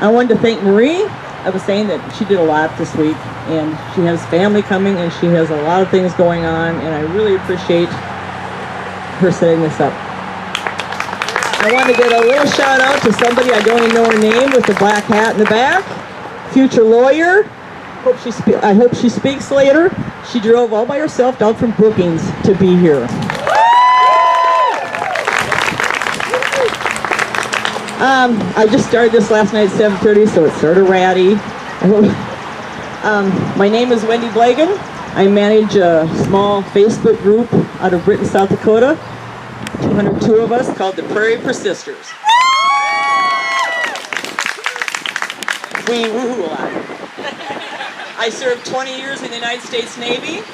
I wanted to thank Marie. I was saying that she did a lot this week, and she has family coming, and she has a lot of things going on, and I really appreciate her setting this up. I want to get a little shout out to somebody, I don't even know her name, with the black hat in the back. Future lawyer. I hope she speaks later. She drove all by herself down from Brookings to be here. I just started this last night at 7:30, so it's sort of ratty. My name is Wendy Blegen. I manage a small Facebook group out of Britain, South Dakota. 202 of us, called the Prairie Persisters. We woohoo a lot. I served 20 years in the United States Navy.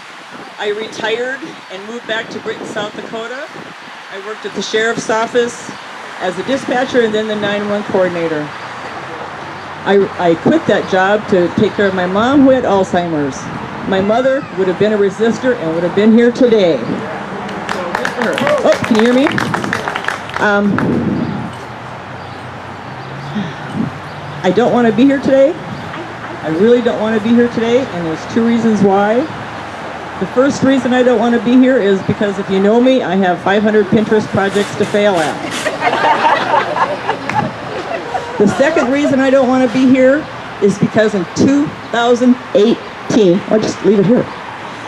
I retired and moved back to Britain, South Dakota. I worked at the Sheriff's Office as a dispatcher and then the 911 coordinator. I quit that job to take care of my mom who had Alzheimer's. My mother would have been a resistor and would have been here today. Oh, can you hear me? I don't want to be here today. I really don't want to be here today, and there's two reasons why. The first reason I don't want to be here is because if you know me, I have 500 Pinterest projects to fail at. The second reason I don't want to be here is because in 2018, I'll just leave it here.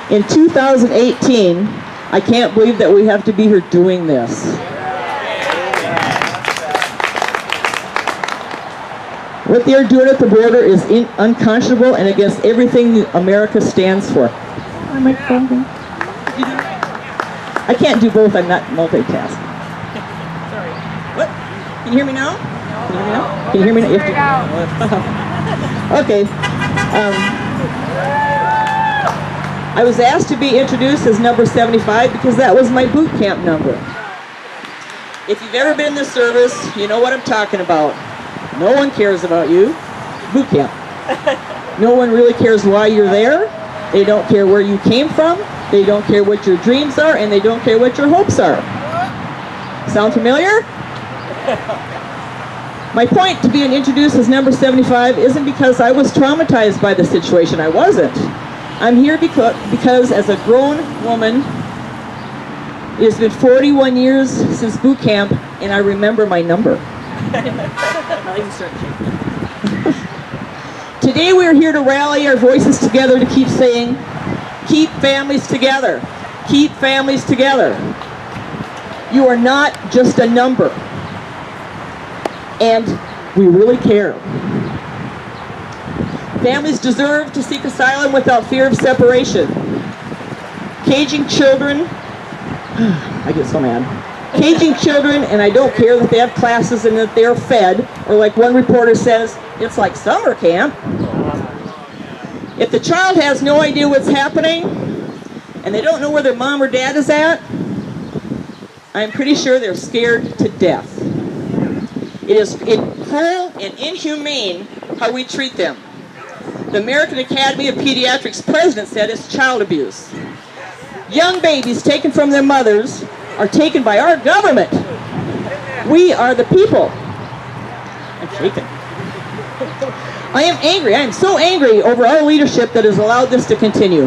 In 2018, I can't believe that we have to be here doing this. What they're doing at the border is unconscionable and against everything America stands for. I can't do both. I'm not multitasking. Sorry. What? Can you hear me now? Can you hear me now? Okay. I was asked to be introduced as number 75 because that was my boot camp number. If you've ever been in the service, you know what I'm talking about. No one cares about you. Boot camp. No one really cares why you're there. They don't care where you came from. They don't care what your dreams are, and they don't care what your hopes are. Sound familiar? My point to being introduced as number 75 isn't because I was traumatized by the situation. I wasn't. I'm here because as a grown woman, it has been 41 years since boot camp, and I remember my number. Today we are here to rally our voices together to keep saying, keep families together. Keep families together. You are not just a number. And we really care. Families deserve to seek asylum without fear of separation. Caging children, I get so mad. Caging children, and I don't care that they have classes and that they're fed, or like one reporter says, it's like summer camp. If the child has no idea what's happening, and they don't know where their mom or dad is at, I'm pretty sure they're scared to death. It is cruel and inhumane how we treat them. The American Academy of Pediatrics president said it's child abuse. Young babies taken from their mothers are taken by our government. We are the people. I'm shaking. I am angry. I am so angry over our leadership that has allowed this to continue.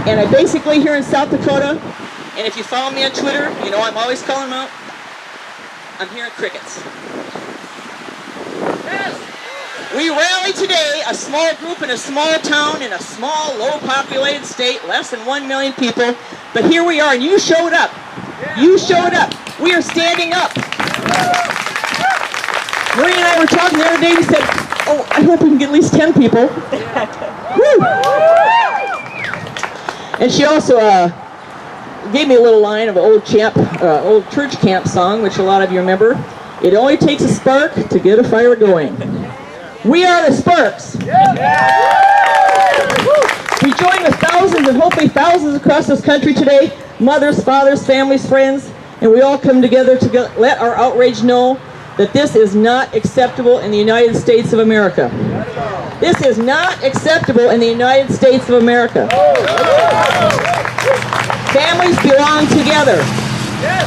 And I basically here in South Dakota, and if you follow me on Twitter, you know I'm always calling them out. I'm hearing crickets. We rally today, a small group in a small town in a small, low-populated state, less than 1 million people. But here we are, and you showed up. You showed up. We are standing up. Marie and I were talking the other day. We said, oh, I hope we can get at least 10 people. Woo! And she also gave me a little line of an old church camp song, which a lot of you remember. It only takes a spark to get a fire going. We are the sparks. We join with thousands and hopefully thousands across this country today, mothers, fathers, families, friends, and we all come together to let our outrage know that this is not acceptable in the United States of America. This is not acceptable in the United States of America. Families belong together.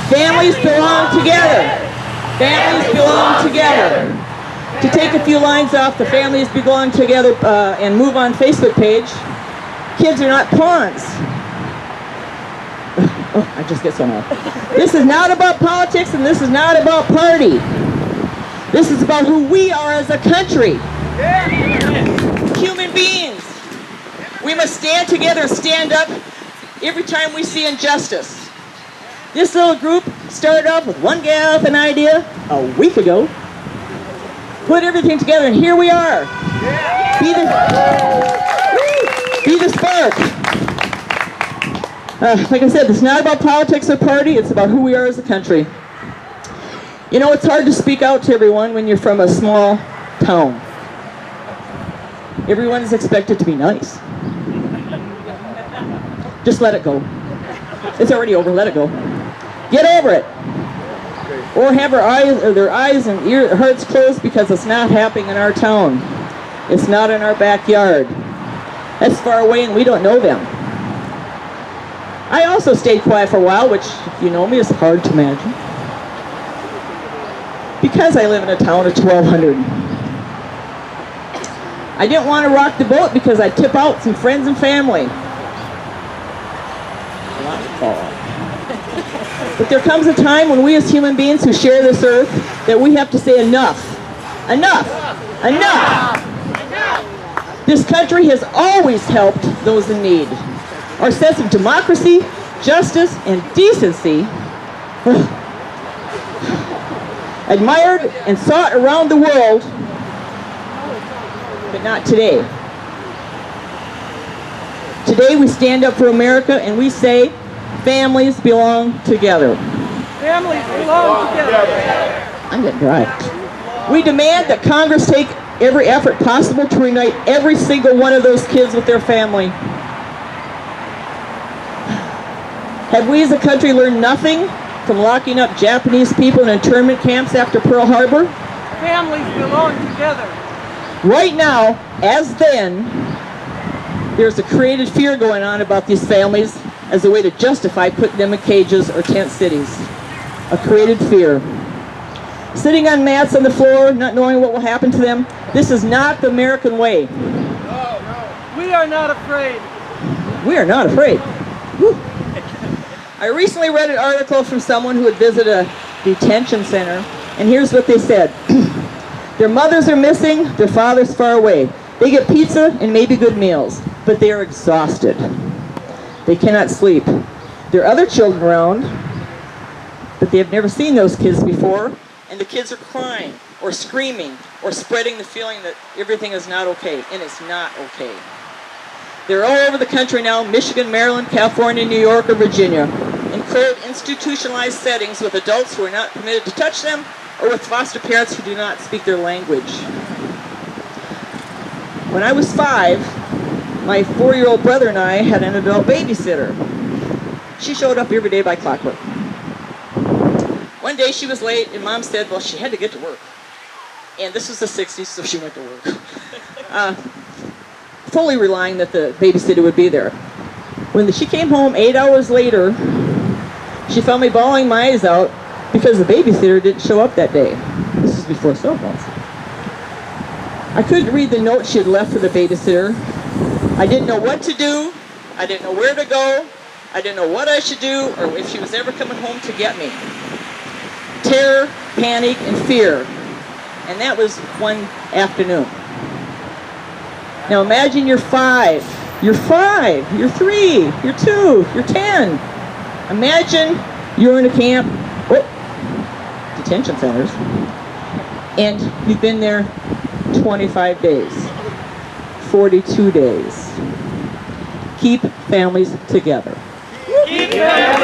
Families belong together. Families belong together. To take a few lines off the Families Belong Together and Move On Facebook page, kids are not pawns. Oh, I just get so mad. This is not about politics and this is not about party. This is about who we are as a country. Human beings. We must stand together and stand up every time we see injustice. This little group started off with one gal with an idea a week ago. Put everything together and here we are. Be the spark. Like I said, it's not about politics or party, it's about who we are as a country. You know, it's hard to speak out to everyone when you're from a small town. Everyone is expected to be nice. Just let it go. It's already over, let it go. Get over it. Or have their eyes and hearts closed because it's not happening in our town. It's not in our backyard. That's far away and we don't know them. I also stayed quiet for a while, which, if you know me, is hard to imagine. Because I live in a town of 1,200. I didn't want to rock the boat because I'd tip out some friends and family. But there comes a time when we as human beings who share this earth that we have to say enough. Enough. Enough. This country has always helped those in need. Our sense of democracy, justice, and decency, admired and sought around the world, but not today. Today we stand up for America and we say, families belong together. Families belong together. I'm getting dry. We demand that Congress take every effort possible to reunite every single one of those kids with their family. Have we as a country learned nothing from locking up Japanese people in internment camps after Pearl Harbor? Families belong together. Right now, as then, there's a created fear going on about these families as a way to justify putting them in cages or tent cities. A created fear. Sitting on mats on the floor, not knowing what will happen to them. This is not the American way. We are not afraid. We are not afraid. Whew. I recently read an article from someone who had visited a detention center, and here's what they said. Their mothers are missing, their fathers far away. They get pizza and maybe good meals, but they are exhausted. They cannot sleep. There are other children around, but they have never seen those kids before, and the kids are crying or screaming or spreading the feeling that everything is not okay, and it's not okay. They're all over the country now, Michigan, Maryland, California, New York, or Virginia, in cold, institutionalized settings with adults who are not permitted to touch them, or with foster parents who do not speak their language. When I was 5, my 4-year-old brother and I had an adult babysitter. She showed up every day by clockwork. One day she was late, and Mom said, well, she had to get to work. And this was the 60s, so she went to work. Fully relying that the babysitter would be there. When she came home 8 hours later, she found me bawling my eyes out because the babysitter didn't show up that day. This was before cell phones. I couldn't read the note she had left for the babysitter. I didn't know what to do. I didn't know where to go. I didn't know what I should do or if she was ever coming home to get me. Terror, panic, and fear. And that was one afternoon. Now imagine you're 5. You're 5. You're 3. You're 2. You're 10. Imagine you're in a camp, detention centers, and you've been there 25 days, 42 days. Keep families together. Keep families